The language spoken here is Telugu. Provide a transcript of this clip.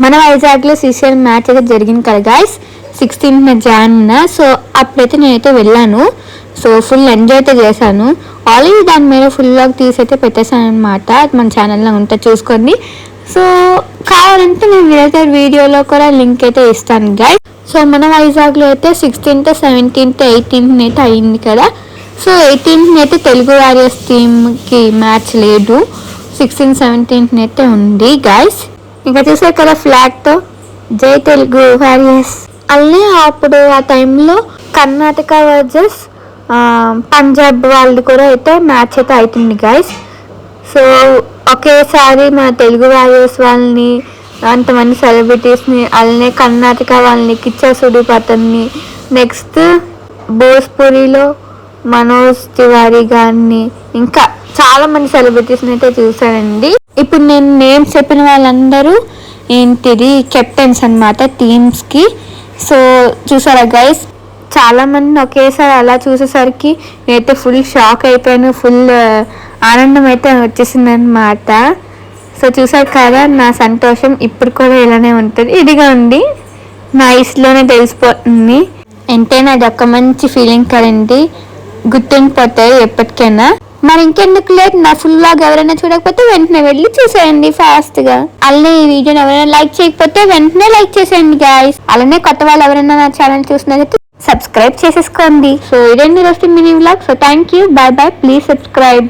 మన వైజాగ్లో సిసిఎల్ మ్యాచ్ అయితే జరిగింది కదా గైస్, 16th January. సో అప్పుడైతే నేనైతే వెళ్ళాను. సో ఫుల్ ఎంజాయ్ అయితే చేశాను. ఆల్రెడీ దాని మీద ఫుల్ వ్లాగ్ తీసి అయితే పెట్టేశాను అనమాట. మన ఛానల్లో ఉంటుంది చూసుకోండి. సో కావాలంటే నేను వీలైతే వీడియోలో కూడా లింక్ అయితే ఇస్తాను గైస్. సో మన వైజాగ్లో అయితే 16th, 17th, 18th అయితే అయింది కదా. సో 18th అయితే తెలుగు వారియర్స్ టీమ్కి మ్యాచ్ లేదు, 16th, 17th అయితే ఉంది గైస్. ఇంకా చూసే కదా ఫ్లాగ్తో జై తెలుగు వారియర్స్. అలానే అప్పుడు ఆ టైంలో కర్ణాటక వర్సెస్ పంజాబ్ వాళ్ళు కూడా అయితే మ్యాచ్ అయితే అవుతుంది గైస్. సో ఒకేసారి మన తెలుగు వారియర్స్ వాళ్ళని, అంతమంది సెలబ్రిటీస్ని, అలానే కర్ణాటక వాళ్ళని, కిచ్చా సుదీప్, నెక్స్ట్ భోజ్పురిలో మనోజ్ తివారీ గారిని, ఇంకా చాలా మంది సెలబ్రిటీస్ని అయితే చూసానండి. ఇప్పుడు నేను నేమ్స్ చెప్పిన వాళ్ళందరూ ఏంటిది కెప్టెన్స్ అనమాట టీమ్స్కి. సో చూసారా గైస్, చాలామందిని ఒకేసారి అలా చూసేసరికి నేనైతే ఫుల్ షాక్ అయిపోయాను, ఫుల్ ఆనందం అయితే వచ్చేసింది అనమాట. సో చూసారు కదా నా సంతోషం ఇప్పుడు కూడా ఇలానే ఉంటుంది. ఇదిగా ఉంది నా ఐస్లోనే తెలిసిపోతుంది. ఎంతైనా అది ఒక మంచి ఫీలింగ్ కదండి, గుర్తుండిపోతాయి ఎప్పటికైనా. మరి ఇంకెందుకు లేదు, నా ఫుల్ వ్లాగ్ ఎవరైనా చూడకపోతే వెంటనే వెళ్ళి చూసేయండి ఫాస్ట్గా. అలానే ఈ వీడియోని ఎవరైనా లైక్ చేయకపోతే వెంటనే లైక్ చేసేయండి గాయస్. అలానే కొత్త వాళ్ళు ఎవరైనా నా ఛానల్ చూసినట్లయితే సబ్స్క్రైబ్ చేసేసుకోండి. సో ఇదండి రోజు mini vlog. So thank you, bye bye, please subscribe.